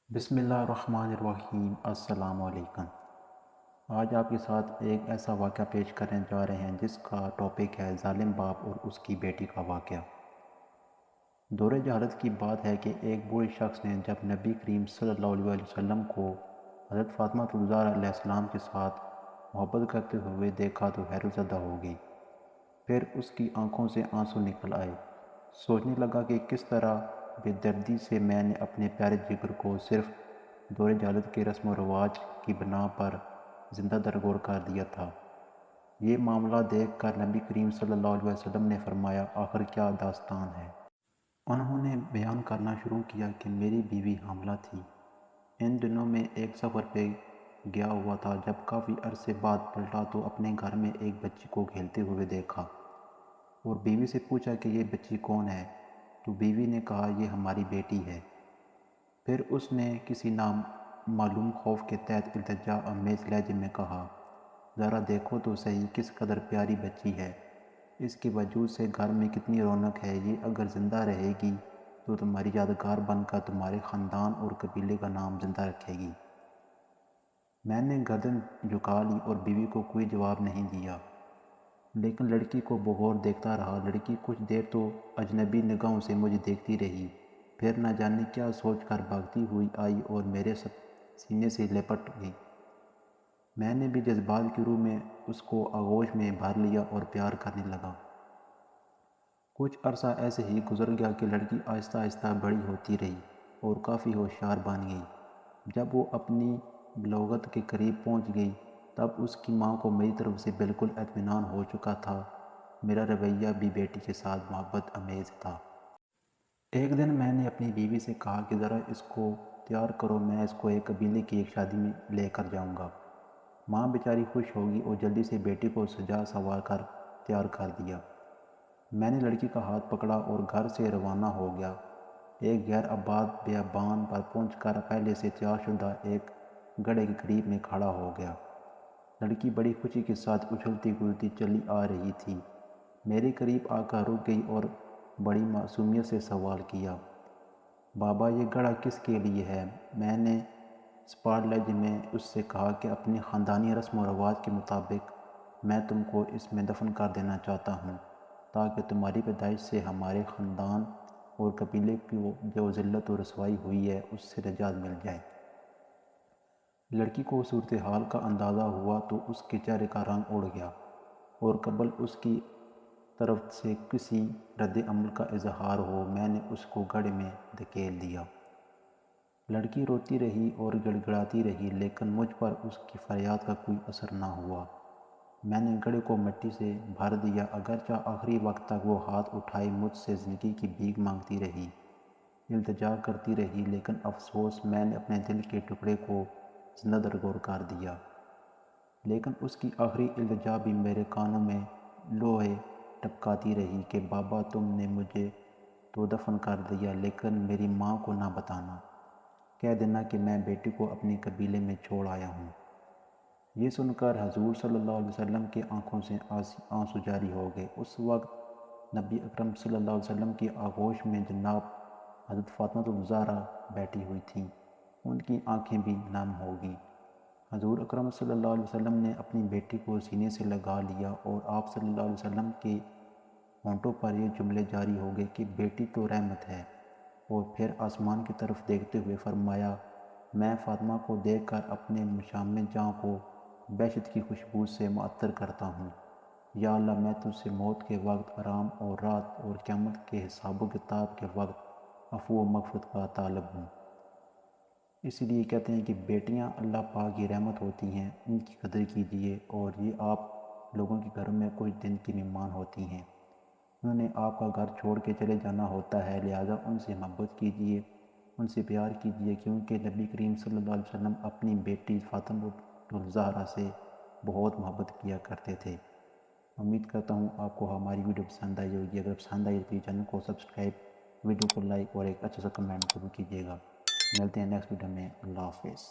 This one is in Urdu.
بسم اللہ الرحمن الرحیم۔ السلام علیکم۔ آج آپ کے ساتھ ایک ایسا واقعہ پیش کرنے جا رہے ہیں جس کا ٹاپک ہے ظالم باپ اور اس کی بیٹی کا واقعہ۔ دور جہالت کی بات ہے کہ ایک بوڑھے شخص نے جب نبی کریم صلی اللہ علیہ وسلم کو حضرت فاطمہ الزہرا علیہ السلام کے ساتھ محبت کرتے ہوئے دیکھا تو حیرت زدہ ہو گئی۔ پھر اس کی آنکھوں سے آنسو نکل آئے۔ سوچنے لگا کہ کس طرح بے دردی سے میں نے اپنے پیارے جگر کو صرف دور جہالت کے رسم و رواج کی بنا پر زندہ درگور کر دیا تھا۔ یہ معاملہ دیکھ کر نبی کریم صلی اللہ علیہ وسلم نے فرمایا، آخر کیا داستان ہے؟ انہوں نے بیان کرنا شروع کیا کہ میری بیوی حاملہ تھی۔ ان دنوں میں ایک سفر پہ گیا ہوا تھا۔ جب کافی عرصے بعد پلٹا تو اپنے گھر میں ایک بچی کو کھیلتے ہوئے دیکھا اور بیوی سے پوچھا کہ یہ بچی کون ہے؟ تو بیوی نے کہا، یہ ہماری بیٹی ہے۔ پھر اس نے کسی نامعلوم خوف کے تحت التجا آمیز لہجے میں کہا، ذرا دیکھو تو صحیح کس قدر پیاری بچی ہے، اس کے وجود سے گھر میں کتنی رونق ہے، یہ اگر زندہ رہے گی تو تمہاری یادگار بن کر تمہارے خاندان اور قبیلے کا نام زندہ رکھے گی۔ میں نے گردن جھکا لی اور بیوی کو کوئی جواب نہیں دیا، لیکن لڑکی کو بغور دیکھتا رہا۔ لڑکی کچھ دیر تو اجنبی نگاہوں سے مجھے دیکھتی رہی، پھر نہ جانے کیا سوچ کر بھاگتی ہوئی آئی اور میرے سینے سے لپٹ گئی۔ میں نے بھی جذبات کی روح میں اس کو آغوش میں بھر لیا اور پیار کرنے لگا۔ کچھ عرصہ ایسے ہی گزر گیا کہ لڑکی آہستہ آہستہ بڑی ہوتی رہی اور کافی ہوشیار بن گئی۔ جب وہ اپنی بلوغت کے قریب پہنچ گئی تب اس کی ماں کو میری طرف سے بالکل اطمینان ہو چکا تھا۔ میرا رویہ بھی بیٹی کے ساتھ محبت آمیز تھا۔ ایک دن میں نے اپنی بیوی سے کہا کہ ذرا اس کو تیار کرو، میں اس کو ایک قبیلے کی ایک شادی میں لے کر جاؤں گا۔ ماں بیچاری خوش ہوگی اور جلدی سے بیٹی کو سجا سنوار کر تیار کر دیا۔ میں نے لڑکی کا ہاتھ پکڑا اور گھر سے روانہ ہو گیا۔ ایک غیر آباد بیابان پر پہنچ کر پہلے سے تیار شدہ ایک گڑھے کے قریب میں کھڑا ہو گیا۔ لڑکی بڑی خوشی کے ساتھ اچھلتی کودتی چلی آ رہی تھی۔ میرے قریب آ کر رک گئی اور بڑی معصومیت سے سوال کیا، بابا یہ گڑھا کس کے لیے ہے؟ میں نے سپاٹ لہجے میں اس سے کہا کہ اپنی خاندانی رسم و رواج کے مطابق میں تم کو اس میں دفن کر دینا چاہتا ہوں تاکہ تمہاری پیدائش سے ہمارے خاندان اور قبیلے کی جو ذلت و رسوائی ہوئی ہے اس سے نجات مل جائے۔ لڑکی کو صورتحال کا اندازہ ہوا تو اس کے چہرے کا رنگ اڑ گیا اور قبل اس کی طرف سے کسی رد عمل کا اظہار ہو میں نے اس کو گڑھے میں دھکیل دیا۔ لڑکی روتی رہی اور گڑ گڑاتی رہی لیکن مجھ پر اس کی فریاد کا کوئی اثر نہ ہوا۔ میں نے گڑھے کو مٹی سے بھر دیا، اگرچہ آخری وقت تک وہ ہاتھ اٹھائے مجھ سے زندگی کی بھیک مانگتی رہی، التجا کرتی رہی، لیکن افسوس میں نے اپنے دل کے ٹکڑے کو زندہ درگور کر دیا۔ لیکن اس کی آخری التجا بھی میرے کانوں میں لوہے ٹپکاتی رہی کہ بابا تم نے مجھے تو دفن کر دیا لیکن میری ماں کو نہ بتانا، کہہ دینا کہ میں بیٹی کو اپنے قبیلے میں چھوڑ آیا ہوں۔ یہ سن کر حضور صلی اللہ علیہ وسلم کی آنکھوں سے آنسو جاری ہو گئے۔ اس وقت نبی اکرم صلی اللہ علیہ وسلم کی آغوش میں جناب حضرت فاطمہ الزہرا بیٹھی ہوئی تھیں، ان کی آنکھیں بھی نم ہو گئیں۔ حضور اکرم صلی اللہ علیہ وسلم نے اپنی بیٹی کو سینے سے لگا لیا اور آپ صلی اللہ علیہ وسلم کے ہونٹوں پر یہ جملے جاری ہو گئے کہ بیٹی تو رحمت ہے، اور پھر آسمان کی طرف دیکھتے ہوئے فرمایا، میں فاطمہ کو دیکھ کر اپنے مشام جاں کو بہشت کی خوشبو سے معطر کرتا ہوں۔ یا اللہ میں تجھ سے موت کے وقت آرام اور راحت اور قیامت کے حساب و کتاب کے وقت عفو و مغفرت کا طالب ہوں۔ اسی لیے کہتے ہیں کہ بیٹیاں اللہ پاک کی رحمت ہوتی ہیں، ان کی قدر کیجیے، اور یہ آپ لوگوں کے گھروں میں کچھ دن کی مہمان ہوتی ہیں، انہوں نے آپ کا گھر چھوڑ کے چلے جانا ہوتا ہے، لہٰذا ان سے محبت کیجیے، ان سے پیار کیجیے، کیونکہ نبی کریم صلی اللہ علیہ وسلم اپنی بیٹی فاطمہ الزہرا سے بہت محبت کیا کرتے تھے۔ امید کرتا ہوں آپ کو ہماری ویڈیو پسند آئی ہوگی۔ اگر پسند آئی تو چینل کو سبسکرائب، ویڈیو کو لائک اور ایک اچھا سا کمنٹ ضرور کیجیے گا۔ ملتے ہیں نیکسٹ ویڈیو میں۔ اللہ حافظ۔